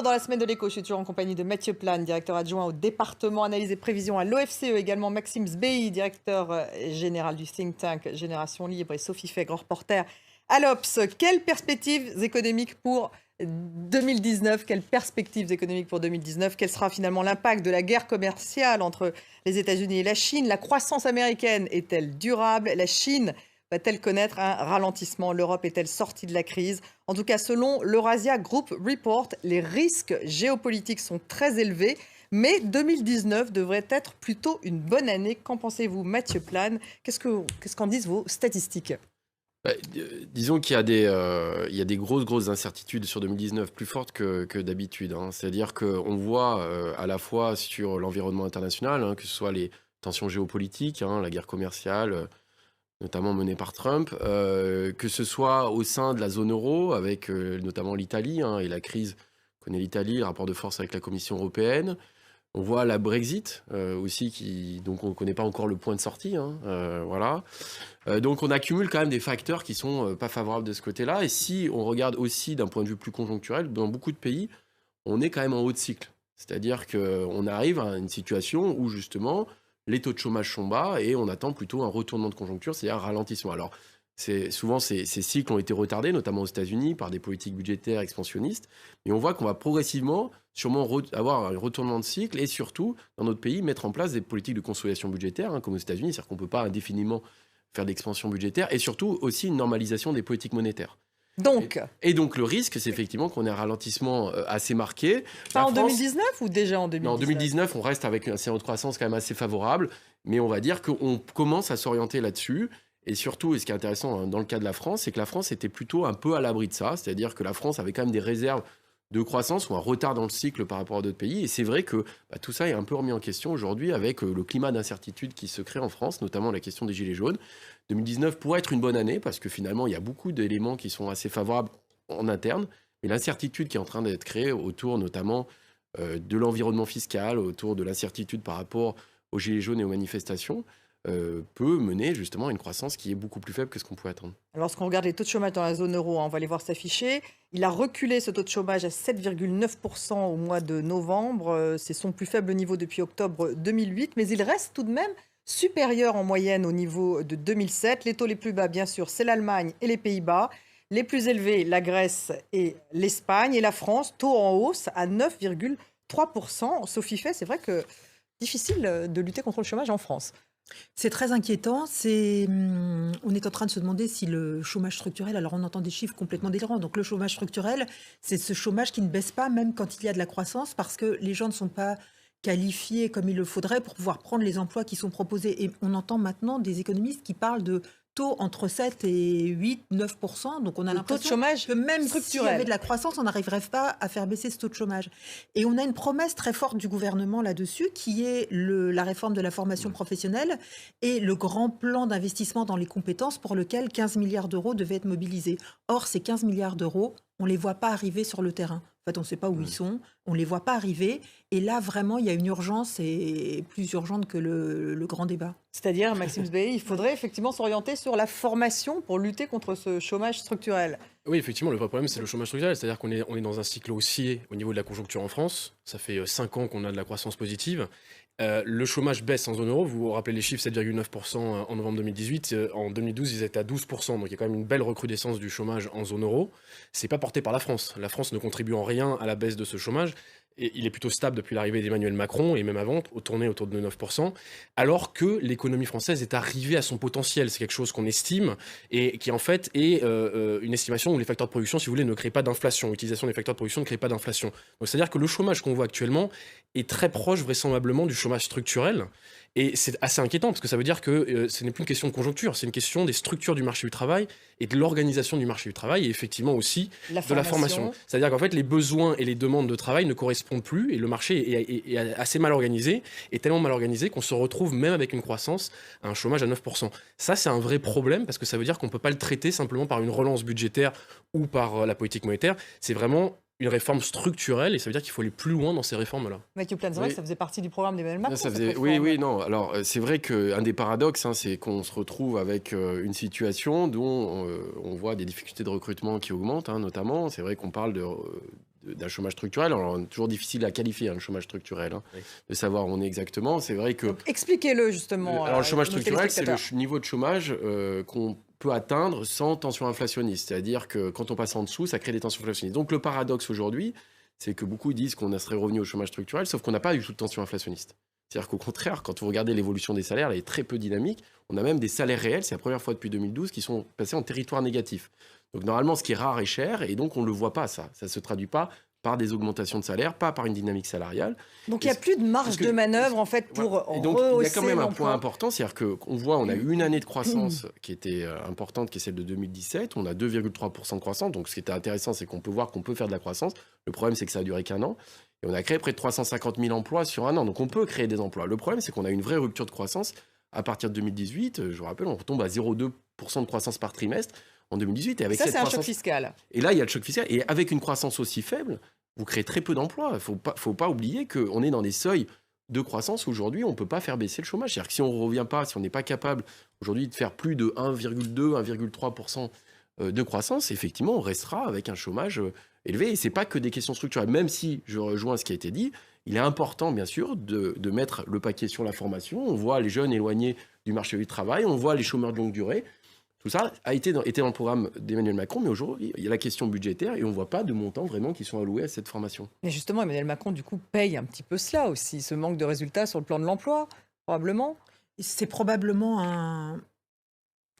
dans la semaine de l'écho. Je suis toujours en compagnie de Mathieu Plane, directeur adjoint au département analyse et prévision à l'OFCE, également Maxime Sbeï, directeur général du think tank Génération Libre, et Sophie Fay, grand reporter à l'Obs. Quelles perspectives économiques pour 2019 ? Quelles perspectives économiques pour 2019 ? Quel sera finalement l'impact de la guerre commerciale entre les États-Unis et la Chine ? La croissance américaine est-elle durable ? La Chine va-t-elle connaître un ralentissement ? L'Europe est-elle sortie de la crise ? En tout cas, selon l'Eurasia Group Report, les risques géopolitiques sont très élevés, mais 2019 devrait être plutôt une bonne année. Qu'en pensez-vous, Mathieu Plane ? Qu'est-ce qu'en disent vos statistiques ? Disons qu'il y a des grosses incertitudes sur 2019, plus fortes que d'habitude. C'est-à-dire qu'on voit à la fois sur l'environnement international, que ce soit les tensions géopolitiques, la guerre commerciale, notamment menée par Trump, que ce soit au sein de la zone euro, avec notamment l'Italie, et la crise que connaît l'Italie, le rapport de force avec la Commission européenne. On voit la Brexit aussi, donc on ne connaît pas encore le point de sortie. Voilà. Donc on accumule quand même des facteurs qui ne sont pas favorables de ce côté-là. Et si on regarde aussi d'un point de vue plus conjoncturel, dans beaucoup de pays, on est quand même en haut de cycle. C'est-à-dire qu'on arrive à une situation où justement les taux de chômage sont bas et on attend plutôt un retournement de conjoncture, c'est-à-dire un ralentissement. Alors souvent ces cycles ont été retardés, notamment aux États-Unis, par des politiques budgétaires expansionnistes. Et on voit qu'on va progressivement sûrement avoir un retournement de cycle et surtout, dans notre pays, mettre en place des politiques de consolidation budgétaire, comme aux États-Unis. C'est-à-dire qu'on ne peut pas indéfiniment faire d'expansion budgétaire et surtout aussi une normalisation des politiques monétaires. Et donc le risque, c'est effectivement qu'on ait un ralentissement assez marqué. Pas en 2019 ou déjà en 2019 ? Non, en 2019, on reste avec un scénario de croissance quand même assez favorable, mais on va dire qu'on commence à s'orienter là-dessus. Et surtout, et ce qui est intéressant dans le cas de la France, c'est que la France était plutôt un peu à l'abri de ça, c'est-à-dire que la France avait quand même des réserves de croissance ou un retard dans le cycle par rapport à d'autres pays. Et c'est vrai que tout ça est un peu remis en question aujourd'hui avec le climat d'incertitude qui se crée en France, notamment la question des gilets jaunes. 2019 pourrait être une bonne année parce que finalement, il y a beaucoup d'éléments qui sont assez favorables en interne. Mais l'incertitude qui est en train d'être créée autour notamment de l'environnement fiscal, autour de l'incertitude par rapport aux gilets jaunes et aux manifestations, peut mener justement à une croissance qui est beaucoup plus faible que ce qu'on pouvait attendre. Alors, lorsqu'on regarde les taux de chômage dans la zone euro, on va les voir s'afficher. Il a reculé ce taux de chômage à 7,9% au mois de novembre. C'est son plus faible niveau depuis octobre 2008, mais il reste tout de même supérieur en moyenne au niveau de 2007. Les taux les plus bas, bien sûr, c'est l'Allemagne et les Pays-Bas. Les plus élevés, la Grèce et l'Espagne. Et la France, taux en hausse à 9,3%. Sophie Fay, c'est vrai que difficile de lutter contre le chômage en France. C'est très inquiétant. On est en train de se demander si le chômage structurel, alors on entend des chiffres complètement délirants. Donc le chômage structurel, c'est ce chômage qui ne baisse pas même quand il y a de la croissance parce que les gens ne sont pas qualifiés comme il le faudrait pour pouvoir prendre les emplois qui sont proposés. Et on entend maintenant des économistes qui parlent de taux entre 7 et 8, 9%. Donc on a l'impression que même s'il y avait de la croissance, on n'arriverait pas à faire baisser ce taux de chômage. Et on a une promesse très forte du gouvernement là-dessus, qui est la réforme de la formation professionnelle et le grand plan d'investissement dans les compétences pour lequel 15 milliards d'euros devaient être mobilisés. Or, ces 15 milliards d'euros, on ne les voit pas arriver sur le terrain. En fait, on ne sait pas où ils sont, on ne les voit pas arriver. Et là, vraiment, il y a une urgence et plus urgente que le grand débat. C'est-à-dire, Maxime Sbeï, il faudrait effectivement s'orienter sur la formation pour lutter contre ce chômage structurel. Oui, effectivement, le vrai problème, c'est le chômage structurel. C'est-à-dire qu'on est dans un cycle haussier au niveau de la conjoncture en France. Ça fait 5 ans qu'on a de la croissance positive. Le chômage baisse en zone euro. Vous vous rappelez les chiffres, 7,9% en novembre 2018. En 2012, ils étaient à 12%. Donc il y a quand même une belle recrudescence du chômage en zone euro. C'est pas porté par la France. La France ne contribue en rien à la baisse de ce chômage. Et il est plutôt stable depuis l'arrivée d'Emmanuel Macron, et même avant, tourné autour de 9%, alors que l'économie française est arrivée à son potentiel. C'est quelque chose qu'on estime, et qui en fait est une estimation où les facteurs de production, si vous voulez, ne créent pas d'inflation. L'utilisation des facteurs de production ne crée pas d'inflation. Donc c'est-à-dire que le chômage qu'on voit actuellement est très proche vraisemblablement du chômage structurel. Et c'est assez inquiétant parce que ça veut dire que ce n'est plus une question de conjoncture, c'est une question des structures du marché du travail et de l'organisation du marché du travail et effectivement aussi de la formation. C'est-à-dire qu'en fait, les besoins et les demandes de travail ne correspondent plus et le marché est assez mal organisé et tellement mal organisé qu'on se retrouve même avec une croissance à un chômage à 9%. Ça, c'est un vrai problème parce que ça veut dire qu'on ne peut pas le traiter simplement par une relance budgétaire ou par la politique monétaire. C'est vraiment une réforme structurelle et ça veut dire qu'il faut aller plus loin dans ces réformes-là. Mathieu Plane, c'est vrai que ça faisait partie du programme d'Emmanuel Macron. Oui, non. Alors, c'est vrai qu'un des paradoxes, c'est qu'on se retrouve avec une situation dont on voit des difficultés de recrutement qui augmentent, notamment. C'est vrai qu'on parle d'un chômage structurel. Alors, toujours difficile à qualifier, le chômage structurel, de savoir où on est exactement. C'est vrai que... Donc, expliquez-le justement. Alors, le chômage structurel, c'est le niveau de chômage qu'on peut atteindre sans tension inflationniste. C'est-à-dire que quand on passe en dessous, ça crée des tensions inflationnistes. Donc, le paradoxe aujourd'hui, c'est que beaucoup disent qu'on serait revenu au chômage structurel, sauf qu'on n'a pas du tout de tension inflationniste. C'est-à-dire qu'au contraire, quand vous regardez l'évolution des salaires, elle est très peu dynamique. On a même des salaires réels, c'est la première fois depuis 2012, qui sont passés en territoire négatif. Donc normalement, ce qui est rare est cher, et donc on ne le voit pas, ça. Ça ne se traduit pas par des augmentations de salaire, pas par une dynamique salariale. Donc il n'y a plus de marge de manœuvre, en fait, pour rehausser. Et donc il y a quand même un point important, c'est-à-dire qu'on voit, on a eu une année de croissance qui était importante, qui est celle de 2017. On a 2,3% de croissance. Donc ce qui était intéressant, c'est qu'on peut voir qu'on peut faire de la croissance. Le problème, c'est que ça a duré qu'un an. Et on a créé près de 350 000 emplois sur un an. Donc on peut créer des emplois. Le problème, c'est qu'on a une vraie rupture de croissance. À partir de 2018, je vous rappelle, on retombe à 0,2% de croissance par trimestre en 2018. Et avec ça, cette c'est croissance... un choc fiscal. Et là, il y a le choc fiscal. Et avec une croissance aussi faible, vous créez très peu d'emplois. Il ne faut pas oublier qu'on est dans des seuils de croissance. Aujourd'hui, on ne peut pas faire baisser le chômage. C'est-à-dire que si on ne revient pas, si on n'est pas capable aujourd'hui de faire plus de 1,2, 1,3% de croissance, effectivement, on restera avec un chômage élevé. Et ce n'est pas que des questions structurelles. Même si, je rejoins ce qui a été dit, il est important, bien sûr, de mettre le paquet sur la formation. On voit les jeunes éloignés du marché du travail, on voit les chômeurs de longue durée. Tout ça a été dans le programme d'Emmanuel Macron, mais aujourd'hui, il y a la question budgétaire et on ne voit pas de montants vraiment qui sont alloués à cette formation. Mais justement, Emmanuel Macron, du coup, paye un petit peu cela aussi, ce manque de résultats sur le plan de l'emploi, probablement. C'est probablement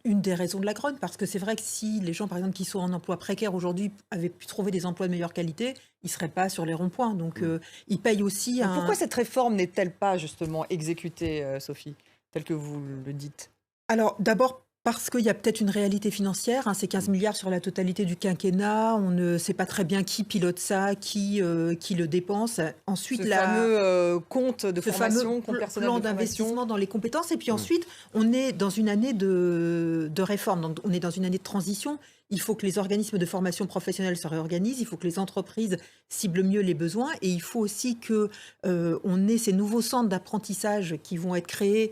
une des raisons de la grogne, parce que c'est vrai que si les gens, par exemple, qui sont en emploi précaire aujourd'hui avaient pu trouver des emplois de meilleure qualité, ils ne seraient pas sur les ronds-points. Donc, ils payent aussi Pourquoi cette réforme n'est-elle pas, justement, exécutée, Sophie, telle que vous le dites? Alors, d'abord, parce qu'il y a peut-être une réalité financière, c'est 15 milliards sur la totalité du quinquennat, on ne sait pas très bien qui pilote ça, qui le dépense. Ensuite, ce fameux compte de formation, compte personnel plan de d'investissement dans les compétences. Et puis ensuite, on est dans une année de réforme, donc on est dans une année de transition. Il faut que les organismes de formation professionnelle se réorganisent, il faut que les entreprises ciblent mieux les besoins et il faut aussi qu'on ait ces nouveaux centres d'apprentissage qui vont être créés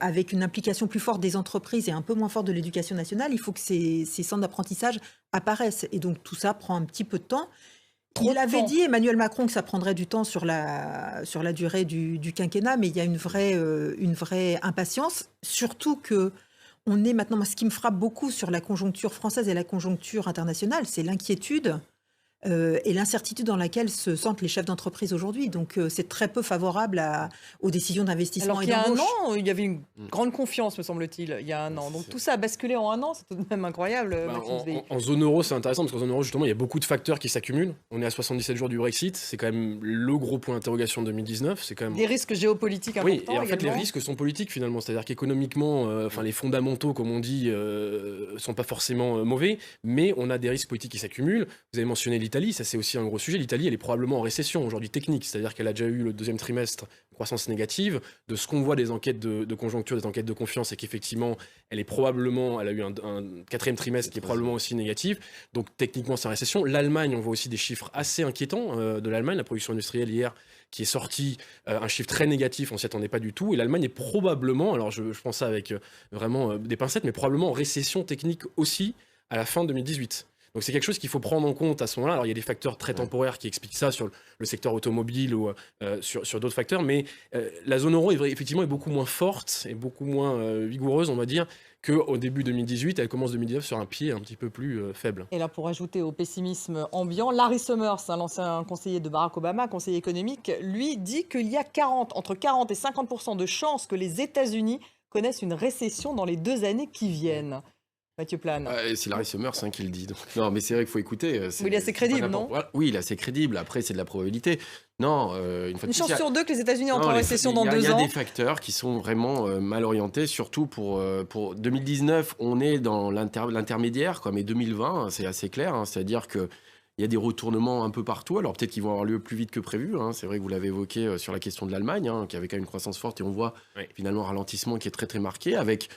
avec une implication plus forte des entreprises et un peu moins forte de l'éducation nationale. Il faut que ces centres d'apprentissage apparaissent et donc tout ça prend un petit peu de temps. Il avait dit, Emmanuel Macron, que ça prendrait du temps sur la durée du quinquennat, mais il y a une vraie impatience, surtout que on est maintenant, ce qui me frappe beaucoup sur la conjoncture française et la conjoncture internationale, c'est l'inquiétude et l'incertitude dans laquelle se sentent les chefs d'entreprise aujourd'hui. Donc c'est très peu favorable aux décisions d'investissement et d'embauche. Alors qu'il y a un an, il y avait une grande confiance, me semble-t-il, il y a un an. Donc tout ça a basculé en un an, c'est tout de même incroyable. En zone euro, c'est intéressant, parce qu'en zone euro, justement, il y a beaucoup de facteurs qui s'accumulent. On est à 77 jours du Brexit, c'est quand même le gros point d'interrogation de 2019. C'est quand même... Des risques géopolitiques importants. Oui, et en fait, les risques sont politiques, finalement. C'est-à-dire qu'économiquement, les fondamentaux, comme on dit, sont pas forcément mauvais, mais on a des risques politiques qui s'accumulent. Vous avez mentionné l'Italie, ça c'est aussi un gros sujet. L'Italie, elle est probablement en récession aujourd'hui technique, c'est-à-dire qu'elle a déjà eu le deuxième trimestre croissance négative. De ce qu'on voit des enquêtes de conjoncture, des enquêtes de confiance, c'est qu'effectivement, elle a eu un quatrième trimestre qui est probablement aussi négatif. Donc techniquement, c'est en récession. L'Allemagne, on voit aussi des chiffres assez inquiétants de l'Allemagne. La production industrielle hier qui est sortie, un chiffre très négatif, on s'y attendait pas du tout. Et l'Allemagne est probablement, alors je pense ça avec vraiment des pincettes, mais probablement en récession technique aussi à la fin 2018. Donc c'est quelque chose qu'il faut prendre en compte à ce moment-là. Alors il y a des facteurs très temporaires qui expliquent ça sur le secteur automobile ou sur d'autres facteurs, mais la zone euro effectivement est beaucoup moins forte et beaucoup moins vigoureuse, on va dire, qu'au début 2018. Elle commence 2019 sur un pied un petit peu plus faible. Et là, pour ajouter au pessimisme ambiant, Larry Summers, l'ancien conseiller de Barack Obama, conseiller économique, lui dit qu'il y a entre 40 et 50% de chances que les États-Unis connaissent une récession dans les 2 années qui viennent. Mathieu Plane. C'est Larry Summers qui le dit. Donc. Non, mais c'est vrai qu'il faut écouter. Il est assez crédible, non ? Oui, il est assez crédible. Après, c'est de la probabilité. Non, une chance sur 2 que les États-Unis entrent en récession dans 2 ans. Il y a des facteurs qui sont vraiment mal orientés, surtout pour 2019. On est dans l'intermédiaire, mais 2020, c'est assez clair. C'est-à-dire que il y a des retournements un peu partout. Alors peut-être qu'ils vont avoir lieu plus vite que prévu. C'est vrai que vous l'avez évoqué sur la question de l'Allemagne, qui avait quand même une croissance forte, et on voit finalement un ralentissement qui est très très marqué, avec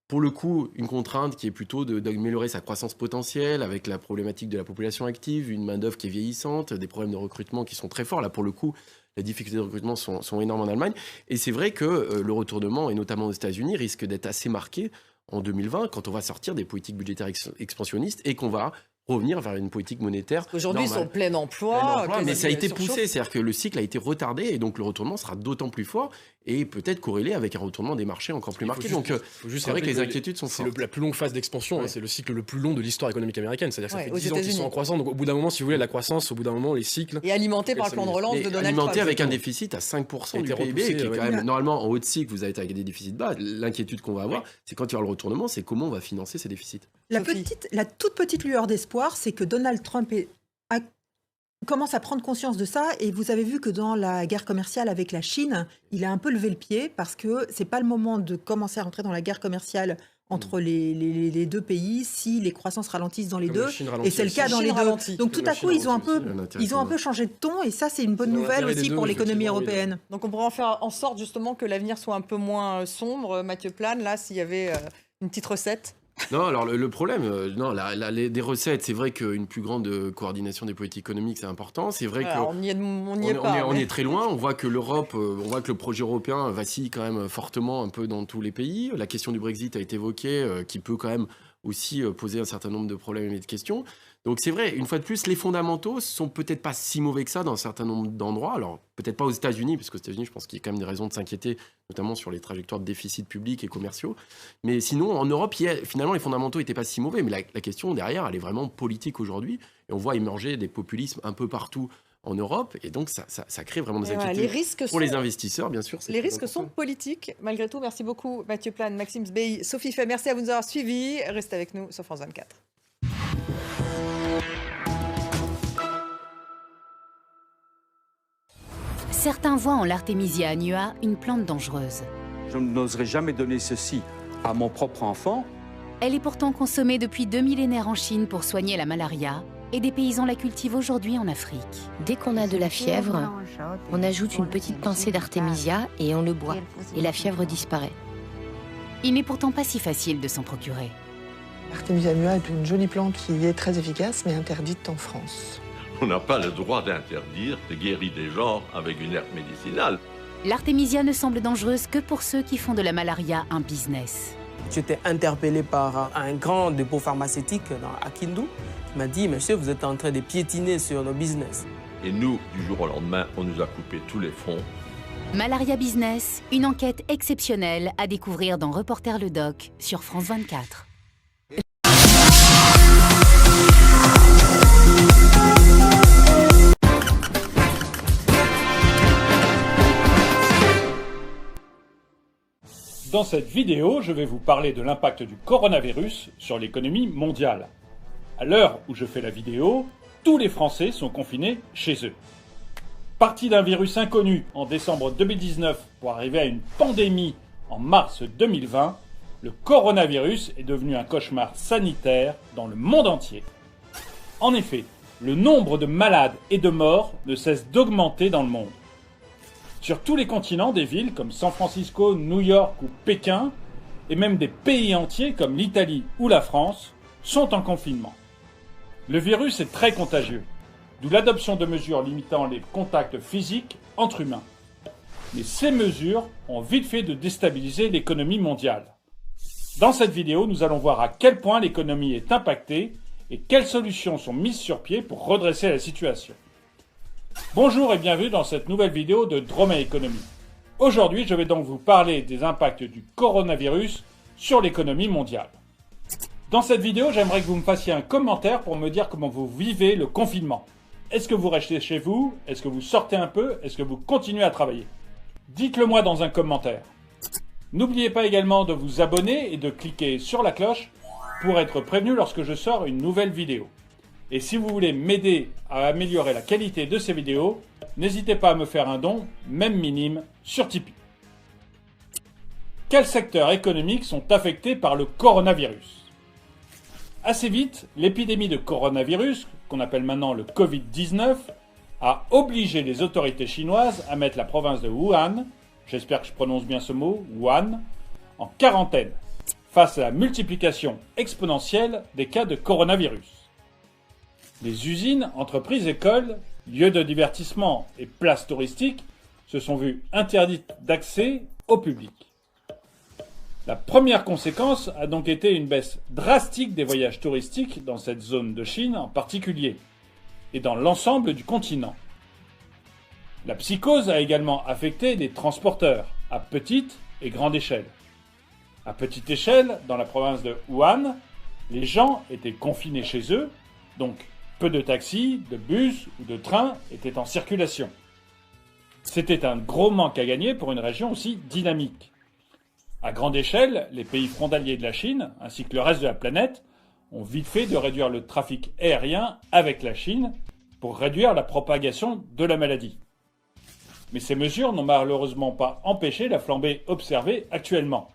pour le coup une contrainte qui est plutôt d'améliorer sa croissance potentielle, avec la problématique de la population active, une main-d'œuvre qui est vieillissante, des problèmes de recrutement qui sont très forts. Là, pour le coup, les difficultés de recrutement sont énormes en Allemagne. Et c'est vrai que le retournement, et notamment aux États-Unis, risque d'être assez marqué en 2020, quand on va sortir des politiques budgétaires expansionnistes et qu'on va revenir vers une politique monétaire Aujourd'hui, ils sont normale. plein emploi. Mais ça a été surchauffe. poussé, c'est-à-dire que le cycle a été retardé et donc le retournement sera d'autant plus fort et peut-être corrélé avec un retournement des marchés encore plus marqué. Donc faut juste c'est vrai que rappeler les inquiétudes sont c'est fortes. la plus longue phase d'expansion, Ouais. c'est le cycle le plus long de l'histoire économique américaine. C'est-à-dire que ça Ouais, fait aux 10 ans qu'ils sont États-Unis. en croissance. Donc au bout d'un moment, si vous voulez, la croissance, au bout d'un moment, les cycles. Et alimenté par le plan de relance Mais de Donald alimenté Trump. avec un exactement. déficit à 5% du Été PIB, repoussé, qui est quand ouais. même normalement en haut de cycle, vous êtes avec des déficits bas. L'inquiétude qu'on va avoir, c'est quand il y aura le retournement, c'est comment on va financer ces déficits. Sophie. La toute petite lueur d'espoir, c'est que Donald Trump commence à prendre conscience de ça. Et vous avez vu que dans la guerre commerciale avec la Chine, il a un peu levé le pied parce que c'est pas le moment de commencer à rentrer dans la guerre commerciale entre les deux pays si les croissances ralentissent dans les Comme deux. la Chine ralentit Et c'est le aussi. cas dans Chine les deux. ralentit. Donc tout La à Chine coup, ils ont un ralentit peu, aussi. Un intérêt ils ont un commun. peu changé de ton. Et ça, c'est une bonne C'est dans nouvelle l'intérêt des aussi deux, pour l'économie effectivement, oui. européenne. Donc on pourrait en faire en sorte justement que l'avenir soit un peu moins sombre. Mathieu Plane, là, s'il y avait une petite recette. Non, alors le problème, non, des recettes, c'est vrai qu'une plus grande coordination des politiques économiques, c'est important. C'est vrai Alors, que on n'y est pas. on mais- est très loin. On voit que l'Europe, on voit que le projet européen vacille quand même fortement un peu dans tous les pays. La question du Brexit a été évoquée, qui peut quand même aussi poser un certain nombre de problèmes et de questions. Donc c'est vrai, une fois de plus, les fondamentaux sont peut-être pas si mauvais que ça dans un certain nombre d'endroits. Alors peut-être pas aux États-Unis, parce qu'aux États-Unis, je pense qu'il y a quand même des raisons de s'inquiéter, notamment sur les trajectoires de déficit public et commerciaux. Mais sinon, en Europe, finalement, les fondamentaux n'étaient pas si mauvais. Mais la question derrière, elle est vraiment politique aujourd'hui. Et on voit émerger des populismes un peu partout en Europe. Et donc ça crée vraiment des Et voilà, inquiétudes. les risques Pour sont les investisseurs, bien sûr. c'est Les très risques sont important. politiques, malgré tout. Merci beaucoup, Mathieu Plane, Maxime Sbey, Sophie Fay. Merci à vous de nous avoir suivis. Restez avec nous sur France 24. Certains voient en l'Artémisia annua une plante dangereuse. Je n'oserais jamais donner ceci à mon propre enfant. Elle est pourtant consommée depuis 2 millénaires en Chine pour soigner la malaria et des paysans la cultivent aujourd'hui en Afrique. Dès qu'on a de la fièvre, on ajoute une petite pincée d'artémisia et on le boit. Et la fièvre disparaît. Il n'est pourtant pas si facile de s'en procurer. Artemisia annua est une jolie plante qui est très efficace, mais interdite en France. On n'a pas le droit d'interdire de guérir des gens avec une herbe médicinale. L'Artémisia ne semble dangereuse que pour ceux qui font de la malaria un business. J'étais interpellé par un grand dépôt pharmaceutique à Kindu. Il m'a dit, monsieur, vous êtes en train de piétiner sur nos business. Et nous, du jour au lendemain, on nous a coupé tous les fonds. Malaria Business, une enquête exceptionnelle à découvrir dans Reporter le Doc sur France 24. Dans cette vidéo, je vais vous parler de l'impact du coronavirus sur l'économie mondiale. À l'heure où je fais la vidéo, tous les Français sont confinés chez eux. Parti d'un virus inconnu en décembre 2019 pour arriver à une pandémie en mars 2020, le coronavirus est devenu un cauchemar sanitaire dans le monde entier. En effet, le nombre de malades et de morts ne cesse d'augmenter dans le monde. Sur tous les continents, des villes comme San Francisco, New York ou Pékin, et même des pays entiers comme l'Italie ou la France, sont en confinement. Le virus est très contagieux, d'où l'adoption de mesures limitant les contacts physiques entre humains. Mais ces mesures ont vite fait de déstabiliser l'économie mondiale. Dans cette vidéo, nous allons voir à quel point l'économie est impactée et quelles solutions sont mises sur pied pour redresser la situation. Bonjour et bienvenue dans cette nouvelle vidéo de Droma Économie. Aujourd'hui, je vais donc vous parler des impacts du coronavirus sur l'économie mondiale. Dans cette vidéo, j'aimerais que vous me fassiez un commentaire pour me dire comment vous vivez le confinement. Est-ce que vous restez chez vous? Est-ce que vous sortez un peu? Est-ce que vous continuez à travailler? Dites-le moi dans un commentaire. N'oubliez pas également de vous abonner et de cliquer sur la cloche pour être prévenu lorsque je sors une nouvelle vidéo. Et si vous voulez m'aider à améliorer la qualité de ces vidéos, n'hésitez pas à me faire un don, même minime, sur Tipeee. Quels secteurs économiques sont affectés par le coronavirus? Assez vite, l'épidémie de coronavirus, qu'on appelle maintenant le Covid-19, a obligé les autorités chinoises à mettre la province de Wuhan, j'espère que je prononce bien ce mot, Wuhan, en quarantaine, face à la multiplication exponentielle des cas de coronavirus. Les usines, entreprises, écoles, lieux de divertissement et places touristiques se sont vues interdites d'accès au public. La première conséquence a donc été une baisse drastique des voyages touristiques dans cette zone de Chine en particulier, et dans l'ensemble du continent. La psychose a également affecté les transporteurs, à petite et grande échelle. À petite échelle, dans la province de Wuhan, les gens étaient confinés chez eux, donc peu de taxis, de bus ou de trains étaient en circulation. C'était un gros manque à gagner pour une région aussi dynamique. À grande échelle, les pays frontaliers de la Chine, ainsi que le reste de la planète, ont vite fait de réduire le trafic aérien avec la Chine pour réduire la propagation de la maladie. Mais ces mesures n'ont malheureusement pas empêché la flambée observée actuellement.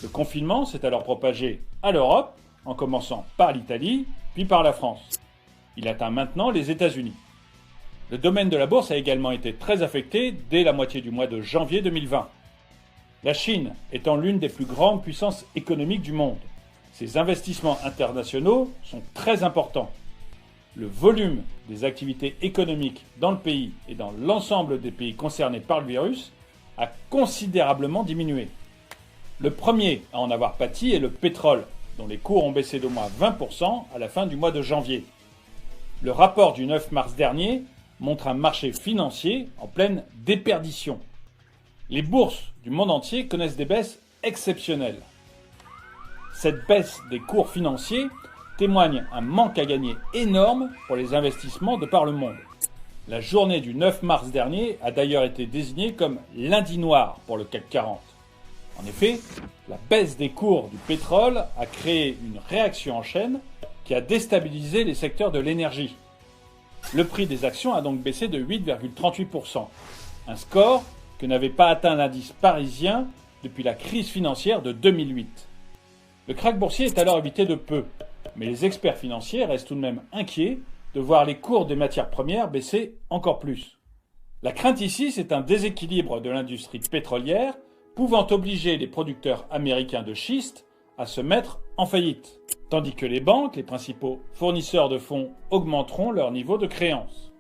Le confinement s'est alors propagé à l'Europe, en commençant par l'Italie, puis par la France. Il atteint maintenant les États-Unis. Le domaine de la bourse a également été très affecté dès la moitié du mois de janvier 2020. La Chine étant l'une des plus grandes puissances économiques du monde, ses investissements internationaux sont très importants. Le volume des activités économiques dans le pays et dans l'ensemble des pays concernés par le virus a considérablement diminué. Le premier à en avoir pâti est le pétrole, dont les cours ont baissé d'au moins 20% à la fin du mois de janvier. Le rapport du 9 mars dernier montre un marché financier en pleine déperdition. Les bourses du monde entier connaissent des baisses exceptionnelles. Cette baisse des cours financiers témoigne un manque à gagner énorme pour les investissements de par le monde. La journée du 9 mars dernier a d'ailleurs été désignée comme lundi noir pour le CAC 40. En effet, la baisse des cours du pétrole a créé une réaction en chaîne qui a déstabilisé les secteurs de l'énergie. Le prix des actions a donc baissé de 8,38%, un score que n'avait pas atteint l'indice parisien depuis la crise financière de 2008. Le krach boursier est alors évité de peu, mais les experts financiers restent tout de même inquiets de voir les cours des matières premières baisser encore plus. La crainte ici, c'est un déséquilibre de l'industrie pétrolière pouvant obliger les producteurs américains de schiste à se mettre en faillite, tandis que les banques, les principaux fournisseurs de fonds, augmenteront leur niveau de créance.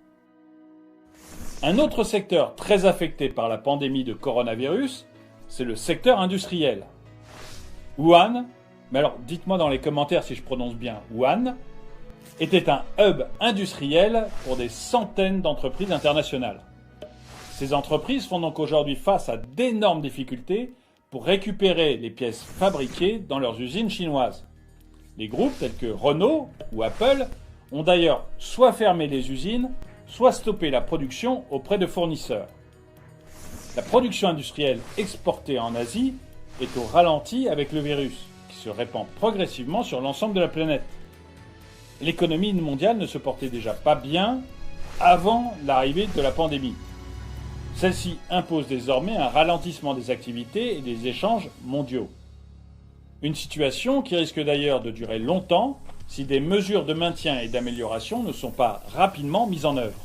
Un autre secteur très affecté par la pandémie de coronavirus, c'est le secteur industriel. Wuhan, mais alors dites-moi dans les commentaires si je prononce bien Wuhan, était un hub industriel pour des centaines d'entreprises internationales. Ces entreprises font donc aujourd'hui face à d'énormes difficultés pour récupérer les pièces fabriquées dans leurs usines chinoises. Les groupes tels que Renault ou Apple ont d'ailleurs soit fermé les usines, soit stoppé la production auprès de fournisseurs. La production industrielle exportée en Asie est au ralenti avec le virus, qui se répand progressivement sur l'ensemble de la planète. L'économie mondiale ne se portait déjà pas bien avant l'arrivée de la pandémie. Celle-ci impose désormais un ralentissement des activités et des échanges mondiaux. Une situation qui risque d'ailleurs de durer longtemps si des mesures de maintien et d'amélioration ne sont pas rapidement mises en œuvre.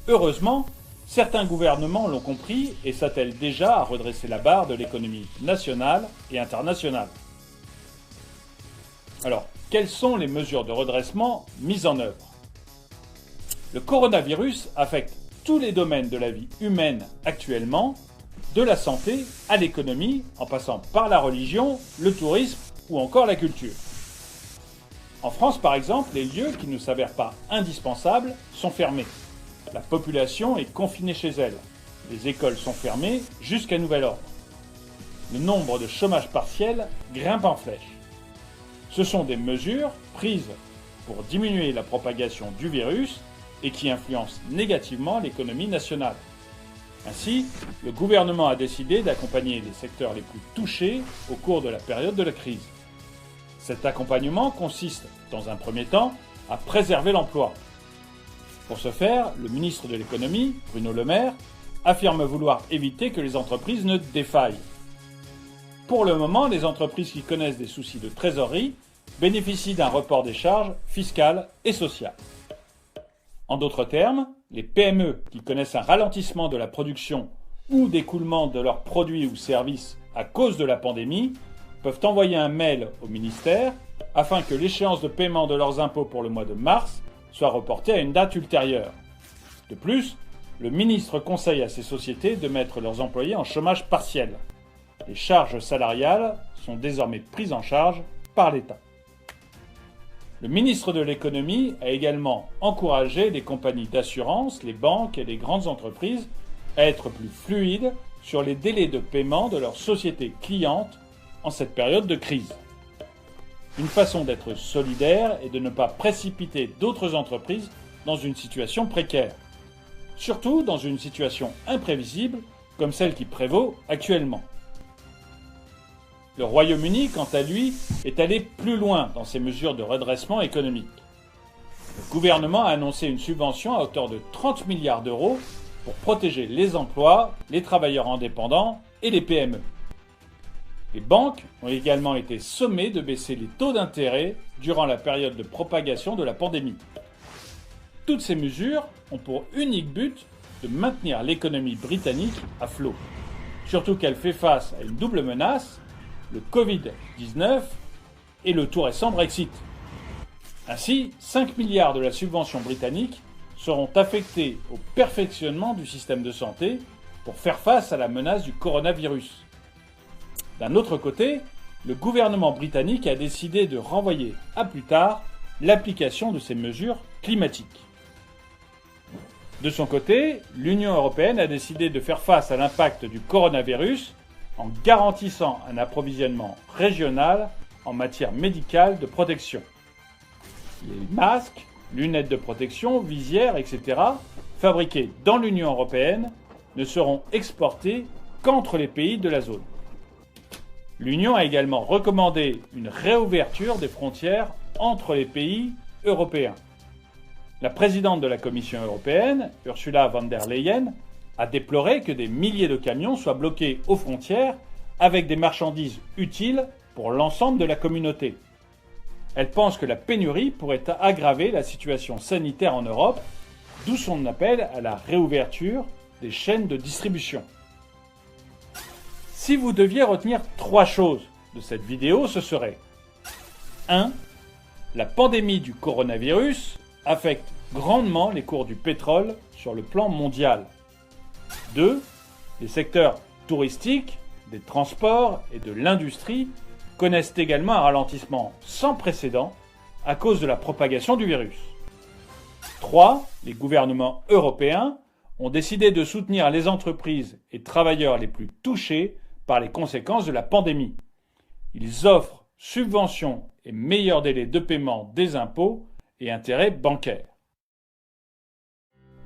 Heureusement, certains gouvernements l'ont compris et s'attellent déjà à redresser la barre de l'économie nationale et internationale. Alors, quelles sont les mesures de redressement mises en œuvre ? Le coronavirus affecte tous les domaines de la vie humaine actuellement, de la santé à l'économie, en passant par la religion, le tourisme ou encore la culture. En France, par exemple, les lieux qui ne s'avèrent pas indispensables sont fermés. La population est confinée chez elle. Les écoles sont fermées jusqu'à nouvel ordre. Le nombre de chômage partiel grimpe en flèche. Ce sont des mesures prises pour diminuer la propagation du virus et qui influencent négativement l'économie nationale. Ainsi, le gouvernement a décidé d'accompagner les secteurs les plus touchés au cours de la période de la crise. Cet accompagnement consiste, dans un premier temps, à préserver l'emploi. Pour ce faire, le ministre de l'économie, Bruno Le Maire, affirme vouloir éviter que les entreprises ne défaillent. Pour le moment, les entreprises qui connaissent des soucis de trésorerie bénéficient d'un report des charges fiscales et sociales. En d'autres termes, les PME qui connaissent un ralentissement de la production ou d'écoulement de leurs produits ou services à cause de la pandémie peuvent envoyer un mail au ministère afin que l'échéance de paiement de leurs impôts pour le mois de mars soit reportée à une date ultérieure. De plus, le ministre conseille à ces sociétés de mettre leurs employés en chômage partiel. les charges salariales sont désormais prises en charge par l'État. Le ministre de l'économie a également encouragé les compagnies d'assurance, les banques et les grandes entreprises à être plus fluides sur les délais de paiement de leurs sociétés clientes en cette période de crise. Une façon d'être solidaire est de ne pas précipiter d'autres entreprises dans une situation précaire, surtout dans une situation imprévisible comme celle qui prévaut actuellement. Le Royaume-Uni, quant à lui, est allé plus loin dans ses mesures de redressement économique. Le gouvernement a annoncé une subvention à hauteur de 30 milliards d'euros pour protéger les emplois, les travailleurs indépendants et les PME. Les banques ont également été sommées de baisser les taux d'intérêt durant la période de propagation de la pandémie. Toutes ces mesures ont pour unique but de maintenir l'économie britannique à flot, surtout qu'elle fait face à une double menace, le Covid-19 et le tout récent Brexit. Ainsi, 5 milliards de la subvention britannique seront affectés au perfectionnement du système de santé pour faire face à la menace du coronavirus. D'un autre côté, le gouvernement britannique a décidé de renvoyer à plus tard l'application de ces mesures climatiques. De son côté, l'Union européenne a décidé de faire face à l'impact du coronavirus en garantissant un approvisionnement régional en matière médicale de protection. Les masques, lunettes de protection, visières, etc., fabriqués dans l'Union européenne, ne seront exportés qu'entre les pays de la zone. L'Union a également recommandé une réouverture des frontières entre les pays européens. La présidente de la Commission européenne, Ursula von der Leyen, a déploré que des milliers de camions soient bloqués aux frontières avec des marchandises utiles pour l'ensemble de la communauté. Elle pense que la pénurie pourrait aggraver la situation sanitaire en Europe, d'où son appel à la réouverture des chaînes de distribution. Si vous deviez retenir 3 choses de cette vidéo, ce serait 1. La pandémie du coronavirus affecte grandement les cours du pétrole sur le plan mondial. 2. Les secteurs touristiques, des transports et de l'industrie connaissent également un ralentissement sans précédent à cause de la propagation du virus. 3. Les gouvernements européens ont décidé de soutenir les entreprises et travailleurs les plus touchés par les conséquences de la pandémie. Ils offrent subventions et meilleurs délais de paiement des impôts et intérêts bancaires.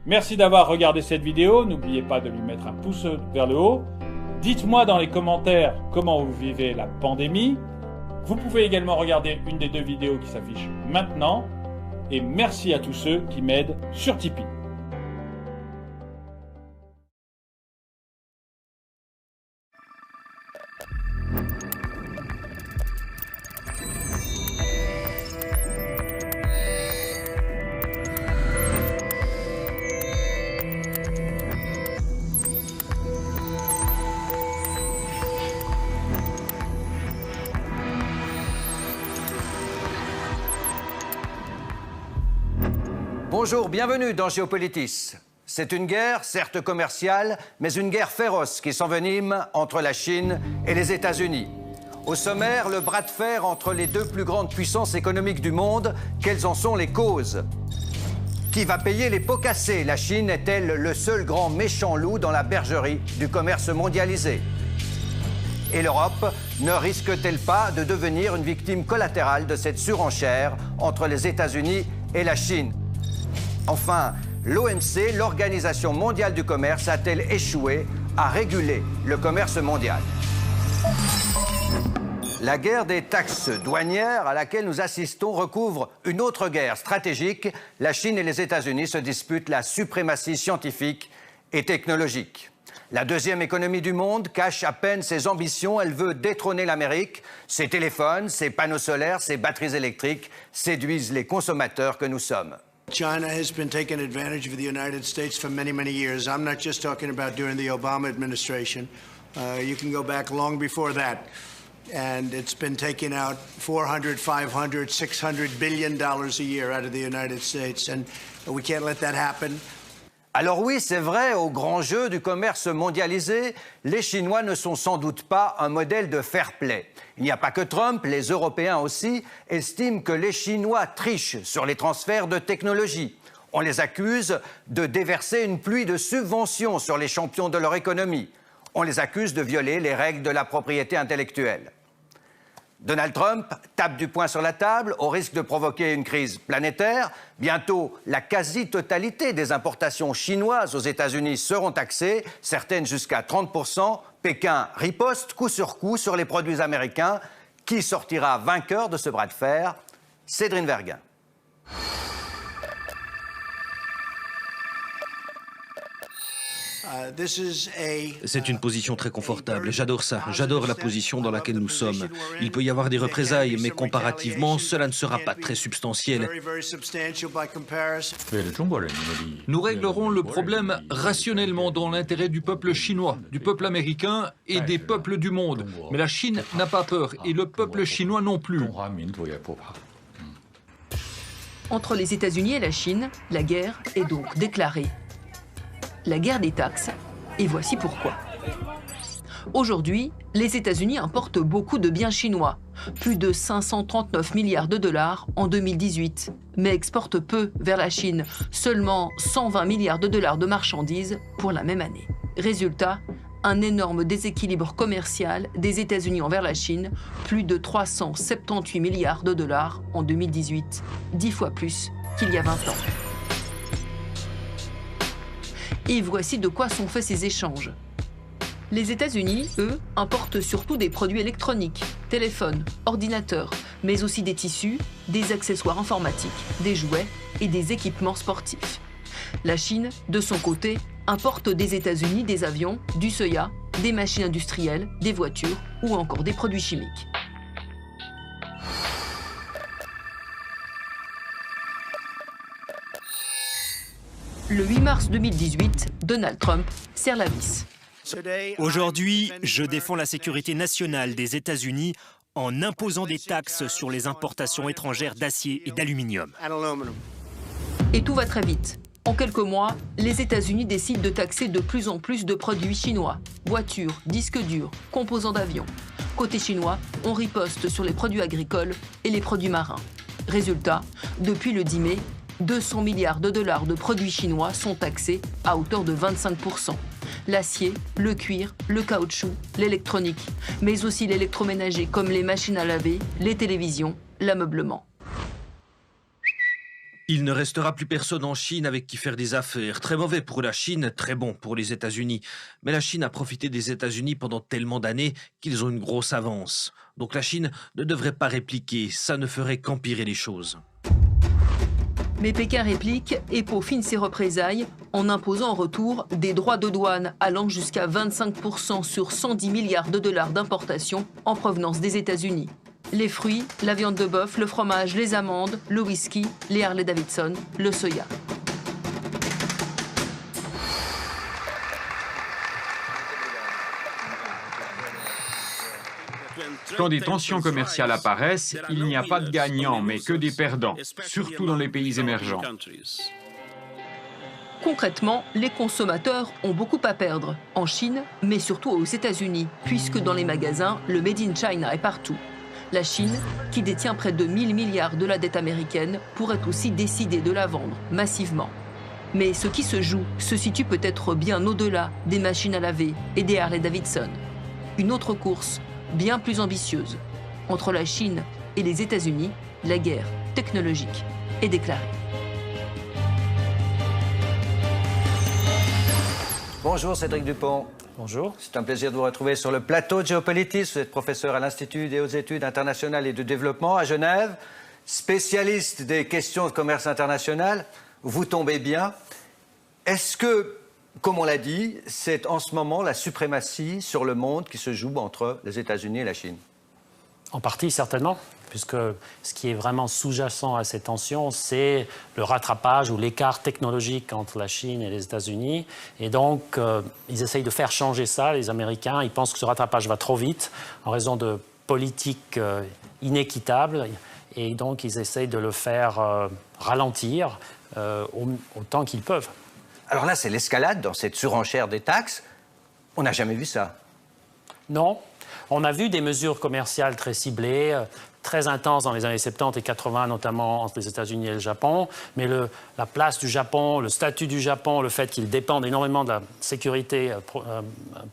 Merci d'avoir regardé cette vidéo, n'oubliez pas de lui mettre un pouce vers le haut. Dites-moi dans les commentaires comment vous vivez la pandémie. Vous pouvez également regarder une des 2 vidéos qui s'affichent maintenant. Et merci à tous ceux qui m'aident sur Tipeee. Bonjour, bienvenue dans Géopolitis. C'est une guerre, certes commerciale, mais une guerre féroce qui s'envenime entre la Chine et les États-Unis. Au sommaire, le bras de fer entre les 2 plus grandes puissances économiques du monde. Quelles en sont les causes? Qui va payer les pots cassés? La Chine est-elle le seul grand méchant loup dans la bergerie du commerce mondialisé? Et l'Europe ne risque-t-elle pas de devenir une victime collatérale de cette surenchère entre les États-Unis et la Chine? Enfin, l'OMC, l'Organisation mondiale du commerce, a-t-elle échoué à réguler le commerce mondial? La guerre des taxes douanières à laquelle nous assistons recouvre une autre guerre stratégique. La Chine et les États-Unis se disputent la suprématie scientifique et technologique. La 2e économie du monde cache à peine ses ambitions. Elle veut détrôner l'Amérique. Ses téléphones, ses panneaux solaires, ses batteries électriques séduisent les consommateurs que nous sommes. China has been taking advantage of the United States for many, many years. I'm not just talking about during the Obama administration. You can go back long before that. And it's been taking out $400, $500, $600 billion a year out of the United States. And we can't let that happen. Alors oui, c'est vrai, au grand jeu du commerce mondialisé, les Chinois ne sont sans doute pas un modèle de fair play. Il n'y a pas que Trump, les Européens aussi estiment que les Chinois trichent sur les transferts de technologie. On les accuse de déverser une pluie de subventions sur les champions de leur économie. On les accuse de violer les règles de la propriété intellectuelle. Donald Trump tape du poing sur la table au risque de provoquer une crise planétaire. Bientôt, la quasi-totalité des importations chinoises aux États-Unis seront taxées, certaines jusqu'à 30%. Pékin riposte coup sur coup sur les produits américains. Qui sortira vainqueur de ce bras de fer? Cédrine Verguin. C'est une position très confortable. J'adore ça. J'adore la position dans laquelle nous sommes. Il peut y avoir des représailles, mais comparativement, cela ne sera pas très substantiel. Nous réglerons le problème rationnellement dans l'intérêt du peuple chinois, du peuple américain et des peuples du monde. Mais la Chine n'a pas peur et le peuple chinois non plus. Entre les États-Unis et la Chine, la guerre est donc déclarée. La guerre des taxes, et voici pourquoi. Aujourd'hui, les États-Unis importent beaucoup de biens chinois, plus de 539 milliards de dollars en 2018, mais exportent peu vers la Chine, seulement 120 milliards de dollars de marchandises pour la même année. Résultat, un énorme déséquilibre commercial des États-Unis envers la Chine, plus de 378 milliards de dollars en 2018, 10 fois plus qu'il y a 20 ans. Et voici de quoi sont faits ces échanges. Les États-Unis, eux, importent surtout des produits électroniques, téléphones, ordinateurs, mais aussi des tissus, des accessoires informatiques, des jouets et des équipements sportifs. La Chine, de son côté, importe des États-Unis des avions, du soja, des machines industrielles, des voitures ou encore des produits chimiques. Le 8 mars 2018, Donald Trump serre la vis. Aujourd'hui, je défends la sécurité nationale des États-Unis en imposant des taxes sur les importations étrangères d'acier et d'aluminium. Et tout va très vite. En quelques mois, les États-Unis décident de taxer de plus en plus de produits chinois. Voitures, disques durs, composants d'avions. Côté chinois, on riposte sur les produits agricoles et les produits marins. Résultat, depuis le 10 mai, 200 milliards de dollars de produits chinois sont taxés à hauteur de 25%. L'acier, le cuir, le caoutchouc, l'électronique, mais aussi l'électroménager comme les machines à laver, les télévisions, l'ameublement. Il ne restera plus personne en Chine avec qui faire des affaires. Très mauvais pour la Chine, très bon pour les États-Unis. Mais la Chine a profité des États-Unis pendant tellement d'années qu'ils ont une grosse avance. Donc la Chine ne devrait pas répliquer, ça ne ferait qu'empirer les choses. Mais Pékin réplique et peaufine ses représailles en imposant en retour des droits de douane allant jusqu'à 25% sur 110 milliards de dollars d'importation en provenance des États-Unis. Les fruits, la viande de bœuf, le fromage, les amandes, le whisky, les Harley-Davidson, le soja. Quand des tensions commerciales apparaissent, il n'y a pas de gagnants, mais que des perdants, surtout dans les pays émergents. Concrètement, les consommateurs ont beaucoup à perdre, en Chine, mais surtout aux États-Unis, puisque dans les magasins, le Made in China est partout. La Chine, qui détient près de 1000 milliards de la dette américaine, pourrait aussi décider de la vendre massivement. Mais ce qui se joue se situe peut-être bien au-delà des machines à laver et des Harley-Davidson. Une autre course, bien plus ambitieuse. Entre la Chine et les États-Unis, la guerre technologique est déclarée. Bonjour Cédric Dupont. Bonjour. C'est un plaisir de vous retrouver sur le plateau de Géopolitis. Vous êtes professeur à l'Institut des hautes études internationales et de développement à Genève, spécialiste des questions de commerce international. Vous tombez bien. Est-ce que, comme on l'a dit, c'est en ce moment la suprématie sur le monde qui se joue entre les États-Unis et la Chine? En partie, certainement, puisque ce qui est vraiment sous-jacent à ces tensions, c'est le rattrapage ou l'écart technologique entre la Chine et les États-Unis. Et donc, ils essayent de faire changer ça, les Américains. Ils pensent que ce rattrapage va trop vite en raison de politiques inéquitables. Et donc, ils essayent de le faire ralentir autant qu'ils peuvent. Alors là, c'est l'escalade dans cette surenchère des taxes. On n'a jamais vu ça. Non. On a vu des mesures commerciales très ciblées, très intenses dans les années 70 et 80, notamment entre les États-Unis et le Japon. Mais la place du Japon, le statut du Japon, le fait qu'il dépende énormément de la sécurité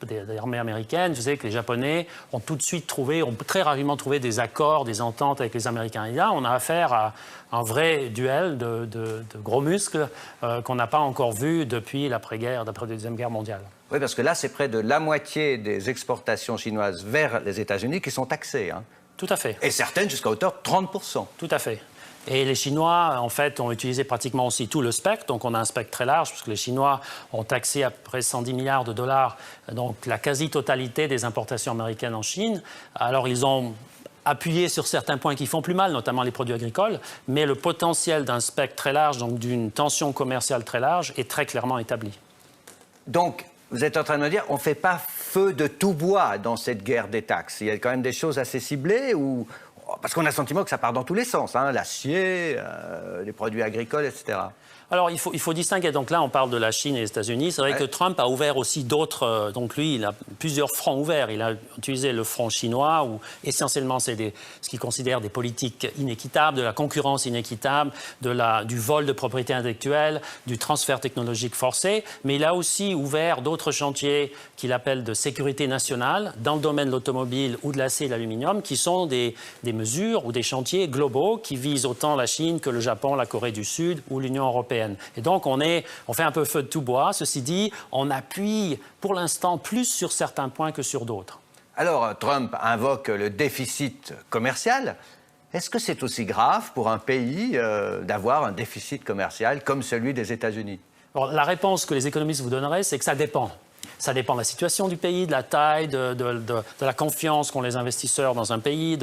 des armées américaines, vous savez que les Japonais ont tout de suite ont très rapidement trouvé des accords, des ententes avec les Américains. Et là, on a affaire à un vrai duel de gros muscles qu'on n'a pas encore vu depuis l'après-guerre, d'après la Deuxième Guerre mondiale. Oui, parce que là, c'est près de la moitié des exportations chinoises vers les États-Unis qui sont taxées. Hein. Tout à fait. Et certaines jusqu'à hauteur de 30%. Tout à fait. Et les Chinois, en fait, ont utilisé pratiquement aussi tout le spectre. Donc, on a un spectre très large, puisque les Chinois ont taxé à peu près 110 milliards de dollars, donc la quasi-totalité des importations américaines en Chine. Alors, ils ont appuyé sur certains points qui font plus mal, notamment les produits agricoles, mais le potentiel d'un spectre très large, donc d'une tension commerciale très large, est très clairement établi. Donc, vous êtes en train de me dire, on ne fait pas feu de tout bois dans cette guerre des taxes. Il y a quand même des choses assez ciblées ou... Parce qu'on a le sentiment que ça part dans tous les sens, hein, l'acier, les produits agricoles, etc. Alors, il faut distinguer. Donc là, on parle de la Chine et des États-Unis. C'est vrai que Trump a ouvert aussi d'autres... donc lui, il a plusieurs fronts ouverts. Il a utilisé le front chinois, où essentiellement, c'est ce qu'il considère des politiques inéquitables, de la concurrence inéquitable, du vol de propriété intellectuelle, du transfert technologique forcé. Mais il a aussi ouvert d'autres chantiers qu'il appelle de sécurité nationale, dans le domaine de l'automobile ou de l'acier et de l'aluminium, qui sont des mesures ou des chantiers globaux qui visent autant la Chine que le Japon, la Corée du Sud ou l'Union européenne. Et donc, on fait un peu feu de tout bois. Ceci dit, on appuie pour l'instant plus sur certains points que sur d'autres. Alors, Trump invoque le déficit commercial. Est-ce que c'est aussi grave pour un pays d'avoir un déficit commercial comme celui des États-Unis? La réponse que les économistes vous donneraient, c'est que ça dépend. Ça dépend de la situation du pays, de la taille, de la confiance qu'ont les investisseurs dans un pays,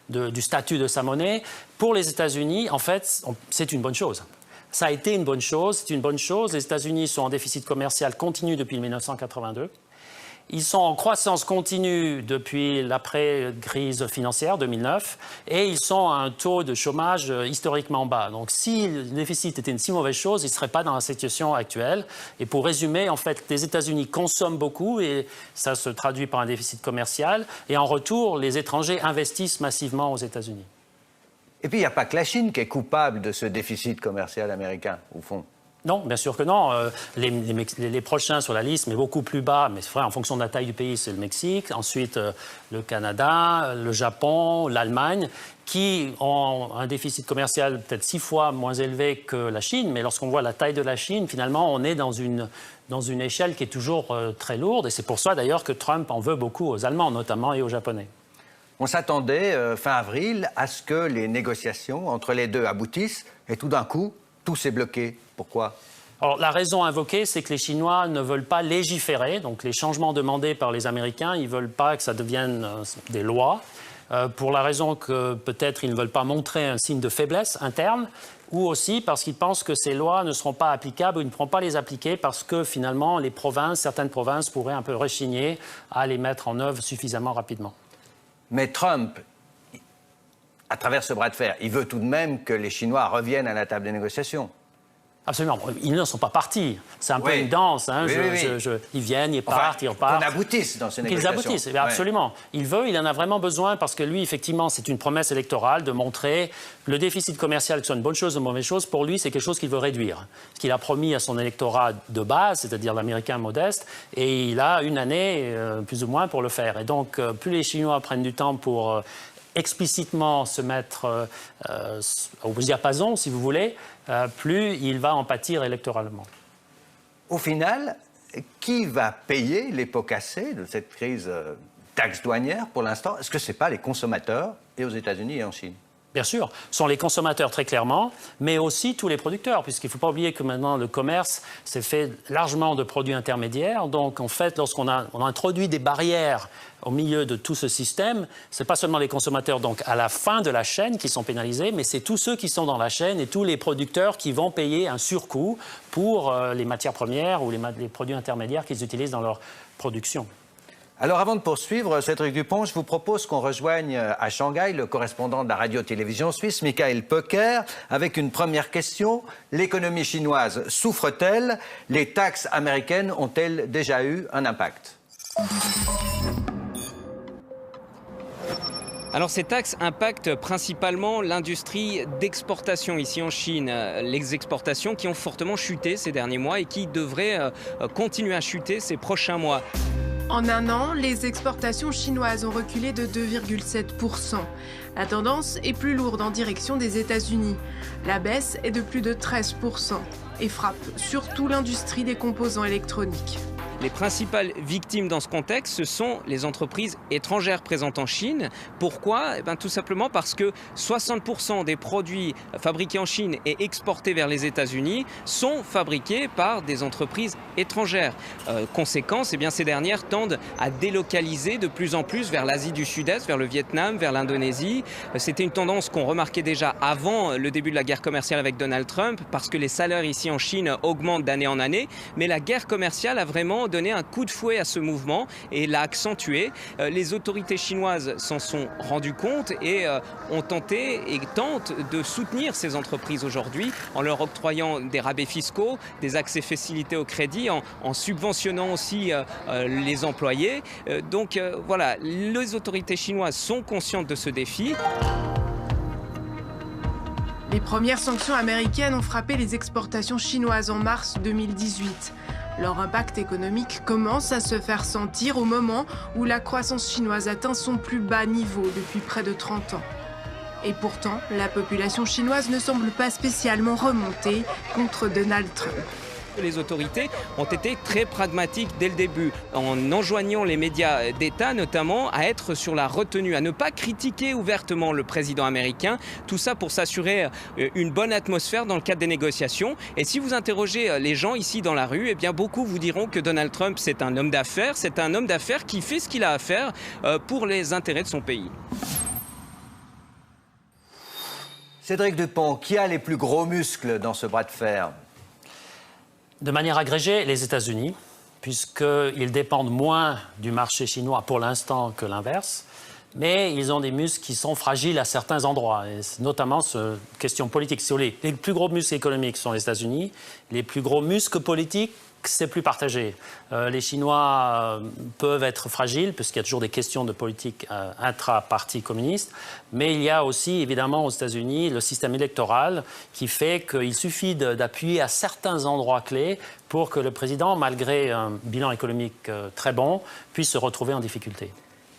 du statut de sa monnaie. Pour les États-Unis, en fait, c'est une bonne chose. Ça a été une bonne chose, c'est une bonne chose. Les États-Unis sont en déficit commercial continu depuis 1982. Ils sont en croissance continue depuis l'après-crise financière 2009 et ils sont à un taux de chômage historiquement bas. Donc si le déficit était une si mauvaise chose, ils ne seraient pas dans la situation actuelle. Et pour résumer, en fait, les États-Unis consomment beaucoup et ça se traduit par un déficit commercial. Et en retour, les étrangers investissent massivement aux États-Unis. Et puis, il n'y a pas que la Chine qui est coupable de ce déficit commercial américain, au fond. Non, bien sûr que non. Les prochains sur la liste, mais beaucoup plus bas, mais c'est vrai, en fonction de la taille du pays, c'est le Mexique, ensuite le Canada, le Japon, l'Allemagne, qui ont un déficit commercial peut-être 6 fois moins élevé que la Chine. Mais lorsqu'on voit la taille de la Chine, finalement, on est dans une échelle qui est toujours très lourde. Et c'est pour ça, d'ailleurs, que Trump en veut beaucoup aux Allemands, notamment, et aux Japonais. On s'attendait, fin avril, à ce que les négociations entre les deux aboutissent, et tout d'un coup, tout s'est bloqué. Pourquoi? Alors, la raison invoquée, c'est que les Chinois ne veulent pas légiférer. Donc, les changements demandés par les Américains, ils ne veulent pas que ça devienne des lois. Pour la raison que peut-être ils ne veulent pas montrer un signe de faiblesse interne, ou aussi parce qu'ils pensent que ces lois ne seront pas applicables ou ils ne pourront pas les appliquer parce que finalement, certaines provinces pourraient un peu rechigner à les mettre en œuvre suffisamment rapidement. Mais Trump, à travers ce bras de fer, il veut tout de même que les Chinois reviennent à la table des négociations. Absolument. Ils ne sont pas partis. C'est un peu une danse. Hein. Ils viennent, ils partent, ils repartent. Qu'ils aboutissent dans ces négociations. Qu'ils aboutissent, absolument. Il en a vraiment besoin parce que lui, effectivement, c'est une promesse électorale de montrer le déficit commercial, que ce soit une bonne chose ou une mauvaise chose. Pour lui, c'est quelque chose qu'il veut réduire. Ce qu'il a promis à son électorat de base, c'est-à-dire l'Américain modeste, et il a une année, plus ou moins, pour le faire. Et donc, plus les Chinois prennent du temps pour explicitement se mettre au diapason, si vous voulez, plus il va en pâtir électoralement. Au final, qui va payer les pots cassés de cette crise taxe douanière pour l'instant? Est-ce que ce n'est pas les consommateurs, et aux États-Unis et en Chine? Bien sûr, ce sont les consommateurs très clairement, mais aussi tous les producteurs, puisqu'il ne faut pas oublier que maintenant le commerce s'est fait largement de produits intermédiaires. Donc en fait, lorsqu'on a introduit des barrières au milieu de tout ce système, ce n'est pas seulement les consommateurs donc à la fin de la chaîne qui sont pénalisés, mais c'est tous ceux qui sont dans la chaîne et tous les producteurs qui vont payer un surcoût pour les matières premières ou les produits intermédiaires qu'ils utilisent dans leur production. Alors avant de poursuivre, Cédric Dupont, je vous propose qu'on rejoigne à Shanghai le correspondant de la radio-télévision suisse, Michael Pöcker, avec une première question. L'économie chinoise souffre-t-elle? Les taxes américaines ont-elles déjà eu un impact? Alors ces taxes impactent principalement l'industrie d'exportation ici en Chine. Les exportations qui ont fortement chuté ces derniers mois et qui devraient continuer à chuter ces prochains mois. En un an, les exportations chinoises ont reculé de 2,7%. La tendance est plus lourde en direction des États-Unis. La baisse est de plus de 13% et frappe surtout l'industrie des composants électroniques. Les principales victimes dans ce contexte, ce sont les entreprises étrangères présentes en Chine. Pourquoi? Tout simplement parce que 60% des produits fabriqués en Chine et exportés vers les États-Unis sont fabriqués par des entreprises étrangères. Conséquence, ces dernières tendent à délocaliser de plus en plus vers l'Asie du Sud-Est, vers le Vietnam, vers l'Indonésie. C'était une tendance qu'on remarquait déjà avant le début de la guerre commerciale avec Donald Trump, parce que les salaires ici en Chine augmentent d'année en année. Mais la guerre commerciale a vraiment donné un coup de fouet à ce mouvement et l'a accentué. Les autorités chinoises s'en sont rendues compte et ont tenté et tentent de soutenir ces entreprises aujourd'hui en leur octroyant des rabais fiscaux, des accès facilités au crédit, en subventionnant aussi les employés. Donc voilà, les autorités chinoises sont conscientes de ce défi. Les premières sanctions américaines ont frappé les exportations chinoises en mars 2018. Leur impact économique commence à se faire sentir au moment où la croissance chinoise atteint son plus bas niveau depuis près de 30 ans. Et pourtant, la population chinoise ne semble pas spécialement remontée contre Donald Trump. Les autorités ont été très pragmatiques dès le début, en enjoignant les médias d'État notamment à être sur la retenue, à ne pas critiquer ouvertement le président américain, tout ça pour s'assurer une bonne atmosphère dans le cadre des négociations. Et si vous interrogez les gens ici dans la rue, beaucoup vous diront que Donald Trump c'est un homme d'affaires qui fait ce qu'il a à faire pour les intérêts de son pays. Cédric Dupont, qui a les plus gros muscles dans ce bras de fer? De manière agrégée, les États-Unis, puisqu'ils dépendent moins du marché chinois pour l'instant que l'inverse, mais ils ont des muscles qui sont fragiles à certains endroits, et notamment sur question politique. Les plus gros muscles économiques sont les États-Unis, les plus gros muscles politiques, c'est plus partagé. Les Chinois peuvent être fragiles, puisqu'il y a toujours des questions de politique intra-parti communiste, mais il y a aussi, évidemment, aux États-Unis, le système électoral qui fait qu'il suffit d'appuyer à certains endroits clés pour que le président, malgré un bilan économique très bon, puisse se retrouver en difficulté.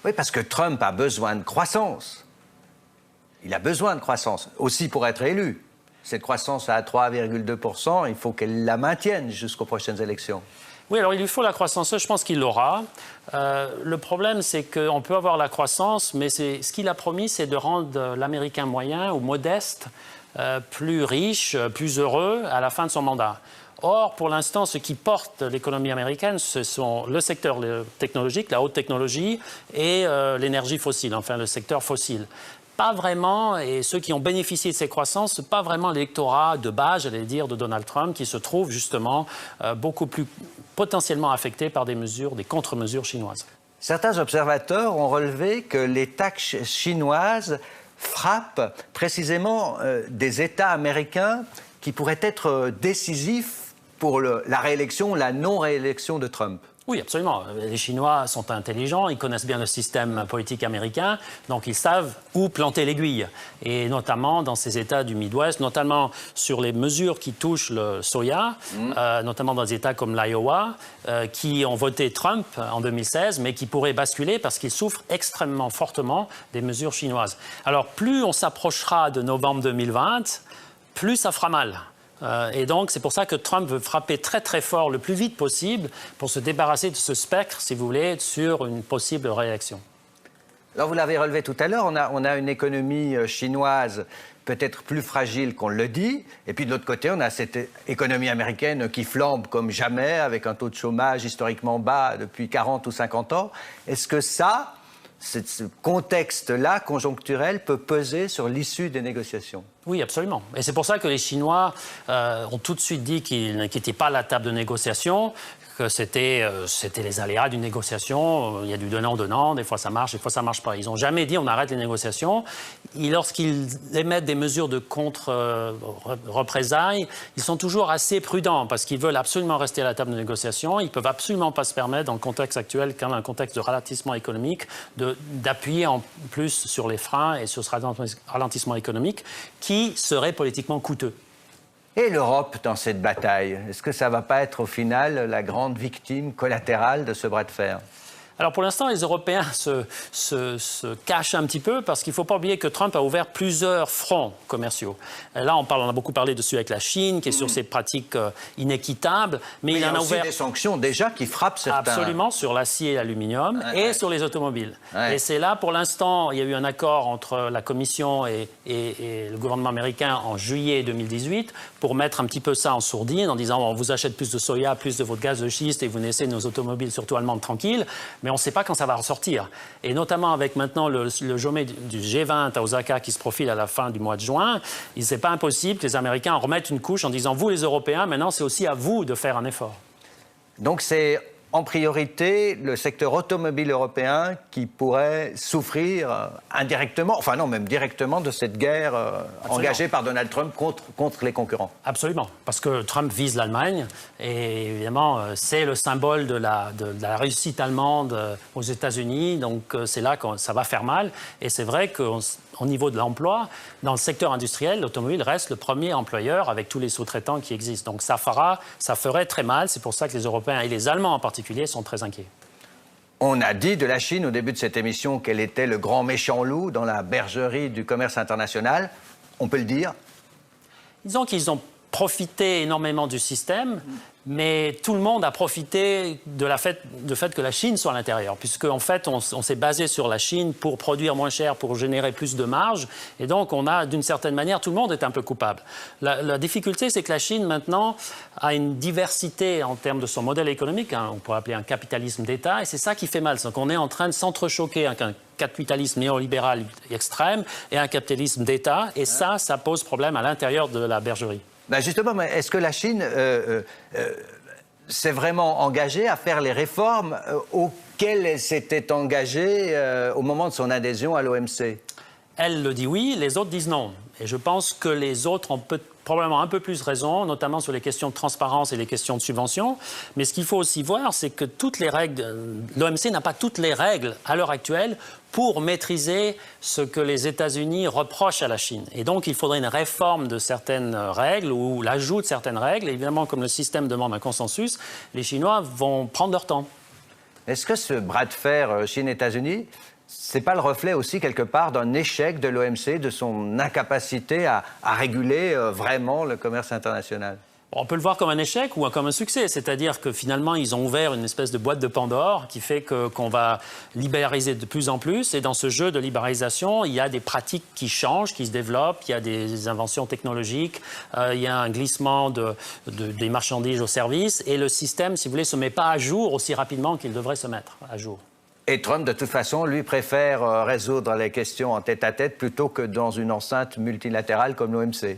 Oui, parce que Trump a besoin de croissance. Il a besoin de croissance, aussi pour être élu. Cette croissance à 3,2%, il faut qu'elle la maintienne jusqu'aux prochaines élections. Oui, alors il lui faut la croissance, je pense qu'il l'aura. Le problème, c'est qu'on peut avoir la croissance, mais ce qu'il a promis, c'est de rendre l'Américain moyen ou modeste plus riche, plus heureux à la fin de son mandat. Or, pour l'instant, ce qui porte l'économie américaine, ce sont le secteur technologique, la haute technologie et l'énergie fossile, enfin le secteur fossile. Pas vraiment, et ceux qui ont bénéficié de ces croissances, pas vraiment l'électorat de base, j'allais dire, de Donald Trump, qui se trouve justement beaucoup plus potentiellement affecté par des contre-mesures chinoises. Certains observateurs ont relevé que les taxes chinoises frappent précisément des États américains qui pourraient être décisifs pour la réélection ou la non-réélection de Trump. Oui, absolument. Les Chinois sont intelligents, ils connaissent bien le système politique américain, donc ils savent où planter l'aiguille. Et notamment dans ces États du Midwest, notamment sur les mesures qui touchent le soya, notamment dans des États comme l'Iowa, qui ont voté Trump en 2016, mais qui pourraient basculer parce qu'ils souffrent extrêmement fortement des mesures chinoises. Alors, plus on s'approchera de novembre 2020, plus ça fera mal. Et donc, c'est pour ça que Trump veut frapper très très fort le plus vite possible pour se débarrasser de ce spectre, si vous voulez, sur une possible réélection. Alors, vous l'avez relevé tout à l'heure, on a une économie chinoise peut-être plus fragile qu'on le dit, et puis de l'autre côté, on a cette économie américaine qui flambe comme jamais, avec un taux de chômage historiquement bas depuis 40 ou 50 ans. Est-ce que ce contexte-là, conjoncturel, peut peser sur l'issue des négociations ? Oui, absolument. Et c'est pour ça que les Chinois ont tout de suite dit qu'ils ne quittaient pas la table de négociation, que c'était les aléas d'une négociation. Il y a du donnant-donnant, des fois ça marche pas. Ils n'ont jamais dit on arrête les négociations. Lorsqu'ils émettent des mesures de contre-représailles, ils sont toujours assez prudents parce qu'ils veulent absolument rester à la table de négociation. Ils ne peuvent absolument pas se permettre, dans le contexte actuel, quand un contexte de ralentissement économique, d'appuyer en plus sur les freins et sur ce ralentissement économique qui serait politiquement coûteux. Et l'Europe dans cette bataille, est-ce que ça ne va pas être au final la grande victime collatérale de ce bras de fer ? Alors pour l'instant, les Européens se cachent un petit peu parce qu'il ne faut pas oublier que Trump a ouvert plusieurs fronts commerciaux. Là, on a beaucoup parlé dessus avec la Chine, qui est sur ses pratiques inéquitables. Mais il en a aussi ouvert des sanctions déjà qui frappent certains. Absolument, sur l'acier et l'aluminium et sur les automobiles. Et c'est là, pour l'instant, il y a eu un accord entre la Commission et le gouvernement américain en juillet 2018 pour mettre un petit peu ça en sourdine en disant on vous achète plus de soya, plus de votre gaz de schiste et vous laissez nos automobiles, surtout allemandes, tranquilles. Mais on ne sait pas quand ça va ressortir. Et notamment avec maintenant le sommet du G20 à Osaka qui se profile à la fin du mois de juin, il n'est pas impossible que les Américains en remettent une couche en disant vous les Européens, maintenant c'est aussi à vous de faire un effort. Donc c'est en priorité le secteur automobile européen qui pourrait souffrir indirectement, enfin non, même directement de cette guerre engagée par Donald Trump contre les concurrents. Absolument, parce que Trump vise l'Allemagne et évidemment c'est le symbole de la réussite allemande aux États-Unis, donc c'est là que ça va faire mal. Et c'est vrai qu'au niveau de l'emploi, dans le secteur industriel, l'automobile reste le premier employeur avec tous les sous-traitants qui existent. Donc ça ferait très mal, c'est pour ça que les Européens et les Allemands en particulier sont très inquiets. On a dit de la Chine au début de cette émission qu'elle était le grand méchant loup dans la bergerie du commerce international. On peut le dire ? Disons qu'ils ont profité énormément du système, mais tout le monde a profité du fait que la Chine soit à l'intérieur, puisque en fait, on s'est basé sur la Chine pour produire moins cher, pour générer plus de marge, et donc on a, d'une certaine manière, tout le monde est un peu coupable. La difficulté, c'est que la Chine, maintenant, a une diversité en termes de son modèle économique, on pourrait appeler un capitalisme d'État, et c'est ça qui fait mal. Donc on est en train de s'entrechoquer avec un capitalisme néolibéral extrême et un capitalisme d'État, et ça pose problème à l'intérieur de la bergerie. Ben justement, est-ce que la Chine s'est vraiment engagée à faire les réformes auxquelles elle s'était engagée au moment de son adhésion à l'OMC ? Elle le dit oui, les autres disent non. Et je pense que les autres ont probablement un peu plus raison, notamment sur les questions de transparence et les questions de subvention. Mais ce qu'il faut aussi voir, c'est que toutes les règles, l'OMC n'a pas toutes les règles à l'heure actuelle pour maîtriser ce que les États-Unis reprochent à la Chine. Et donc, il faudrait une réforme de certaines règles ou l'ajout de certaines règles. Et évidemment, comme le système demande un consensus, les Chinois vont prendre leur temps. Est-ce que ce bras de fer Chine-États-Unis, c'est pas le reflet aussi, quelque part, d'un échec de l'OMC, de son incapacité à réguler vraiment le commerce international ? On peut le voir comme un échec ou comme un succès, c'est-à-dire que finalement, ils ont ouvert une espèce de boîte de Pandore qui fait qu'on va libéraliser de plus en plus. Et dans ce jeu de libéralisation, il y a des pratiques qui changent, qui se développent, il y a des inventions technologiques, il y a un glissement des marchandises aux services. Et le système, si vous voulez, ne se met pas à jour aussi rapidement qu'il devrait se mettre à jour. Et Trump, de toute façon, lui préfère résoudre les questions en tête-à-tête plutôt que dans une enceinte multilatérale comme l'OMC.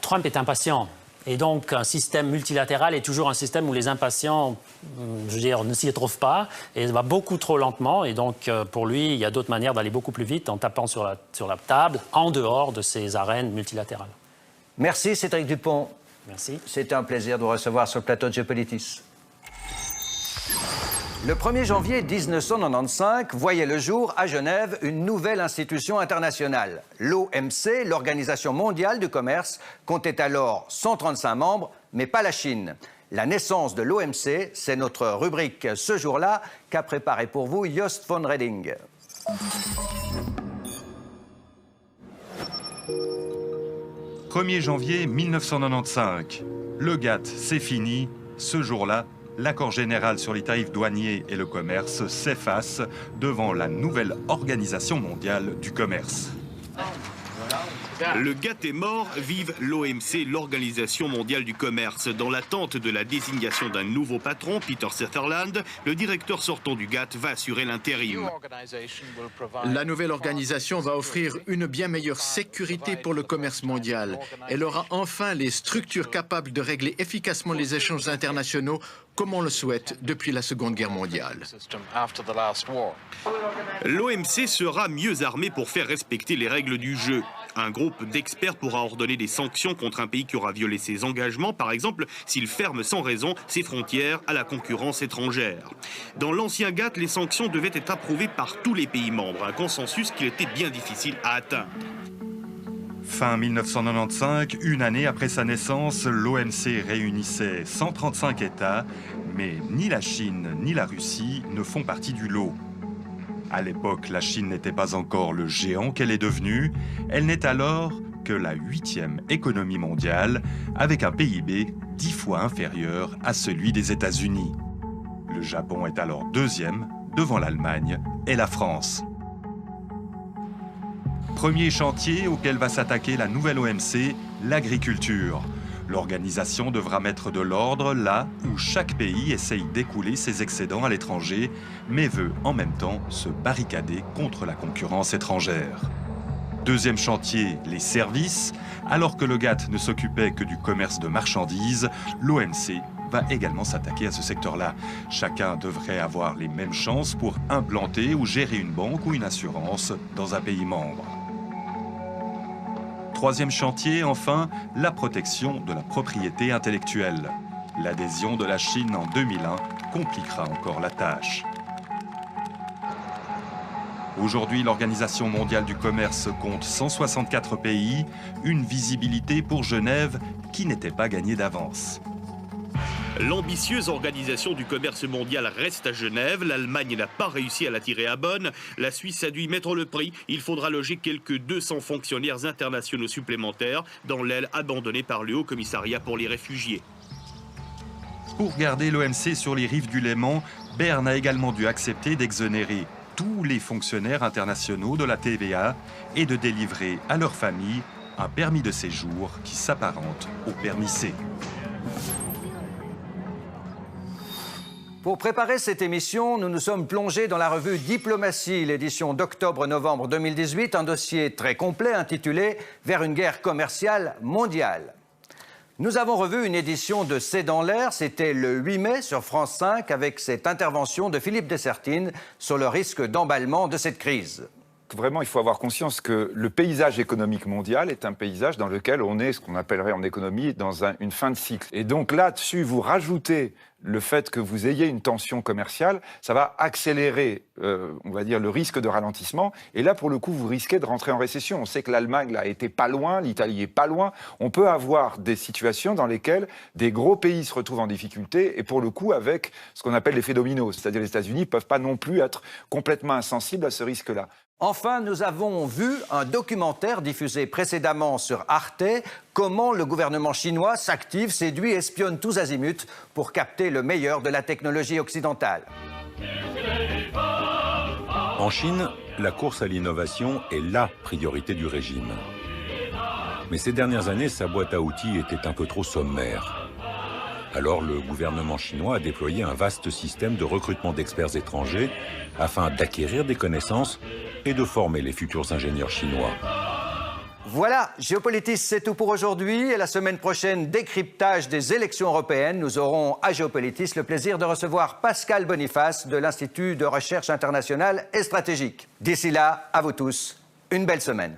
Trump est impatient. Et donc, un système multilatéral est toujours un système où les impatients, je veux dire, ne s'y retrouvent pas et va beaucoup trop lentement. Et donc, pour lui, il y a d'autres manières d'aller beaucoup plus vite en tapant sur la table, en dehors de ces arènes multilatérales. Merci, Cédric Dupont. Merci. C'était un plaisir de vous recevoir sur le plateau de Géopolitis. Le 1er janvier 1995 voyait le jour à Genève une nouvelle institution internationale. L'OMC, l'Organisation mondiale du commerce, comptait alors 135 membres, mais pas la Chine. La naissance de l'OMC, c'est notre rubrique ce jour-là qu'a préparé pour vous Joost von Reding. « 1er janvier 1995. Le GATT, c'est fini. Ce jour-là, l'accord général sur les tarifs douaniers et le commerce s'efface devant la nouvelle Organisation mondiale du commerce. » Le GATT est mort, vive l'OMC, l'Organisation mondiale du commerce. Dans l'attente de la désignation d'un nouveau patron, Peter Sutherland, le directeur sortant du GATT va assurer l'intérim. La nouvelle organisation va offrir une bien meilleure sécurité pour le commerce mondial. Elle aura enfin les structures capables de régler efficacement les échanges internationaux comme on le souhaite depuis la Seconde Guerre mondiale. L'OMC sera mieux armé pour faire respecter les règles du jeu. Un groupe d'experts pourra ordonner des sanctions contre un pays qui aura violé ses engagements, par exemple s'il ferme sans raison ses frontières à la concurrence étrangère. Dans l'ancien GATT, les sanctions devaient être approuvées par tous les pays membres, un consensus qu'il était bien difficile à atteindre. Fin 1995, une année après sa naissance, l'OMC réunissait 135 États, mais ni la Chine ni la Russie ne font partie du lot. À l'époque, la Chine n'était pas encore le géant qu'elle est devenue. Elle n'est alors que la 8e économie mondiale, avec un PIB 10 fois inférieur à celui des États-Unis. Le Japon est alors 2e, devant l'Allemagne et la France. Premier chantier auquel va s'attaquer la nouvelle OMC, l'agriculture. L'organisation devra mettre de l'ordre là où chaque pays essaye d'écouler ses excédents à l'étranger, mais veut en même temps se barricader contre la concurrence étrangère. Deuxième chantier, les services. Alors que le GATT ne s'occupait que du commerce de marchandises, l'OMC va également s'attaquer à ce secteur-là. Chacun devrait avoir les mêmes chances pour implanter ou gérer une banque ou une assurance dans un pays membre. Troisième chantier, enfin, la protection de la propriété intellectuelle. L'adhésion de la Chine en 2001 compliquera encore la tâche. Aujourd'hui, l'Organisation mondiale du commerce compte 164 pays, une visibilité pour Genève qui n'était pas gagnée d'avance. L'ambitieuse organisation du commerce mondial reste à Genève. L'Allemagne n'a pas réussi à la tirer à bonne. La Suisse a dû y mettre le prix. Il faudra loger quelques 200 fonctionnaires internationaux supplémentaires dans l'aile abandonnée par le Haut Commissariat pour les réfugiés. Pour garder l'OMC sur les rives du Léman, Berne a également dû accepter d'exonérer tous les fonctionnaires internationaux de la TVA et de délivrer à leur famille un permis de séjour qui s'apparente au permis C. Pour préparer cette émission, nous nous sommes plongés dans la revue Diplomatie, l'édition d'octobre-novembre 2018, un dossier très complet intitulé « Vers une guerre commerciale mondiale ». Nous avons revu une édition de C'est dans l'air, c'était le 8 mai sur France 5 avec cette intervention de Philippe Dessertine sur le risque d'emballement de cette crise. Vraiment, il faut avoir conscience que le paysage économique mondial est un paysage dans lequel on est, ce qu'on appellerait en économie, dans une fin de cycle. Et donc là-dessus, vous rajoutez le fait que vous ayez une tension commerciale, ça va accélérer, on va dire, le risque de ralentissement. Et là, pour le coup, vous risquez de rentrer en récession. On sait que l'Allemagne là, était pas loin, l'Italie est pas loin. On peut avoir des situations dans lesquelles des gros pays se retrouvent en difficulté et pour le coup, avec ce qu'on appelle l'effet domino. C'est-à-dire les États-Unis ne peuvent pas non plus être complètement insensibles à ce risque-là. Enfin, nous avons vu un documentaire diffusé précédemment sur Arte, comment le gouvernement chinois s'active, séduit, espionne tous azimuts pour capter le meilleur de la technologie occidentale. En Chine, la course à l'innovation est la priorité du régime. Mais ces dernières années, sa boîte à outils était un peu trop sommaire. Alors le gouvernement chinois a déployé un vaste système de recrutement d'experts étrangers afin d'acquérir des connaissances et de former les futurs ingénieurs chinois. Voilà, Géopolitis, c'est tout pour aujourd'hui. Et la semaine prochaine, décryptage des élections européennes. Nous aurons à Géopolitis le plaisir de recevoir Pascal Boniface de l'Institut de recherche internationale et stratégique. D'ici là, à vous tous, une belle semaine.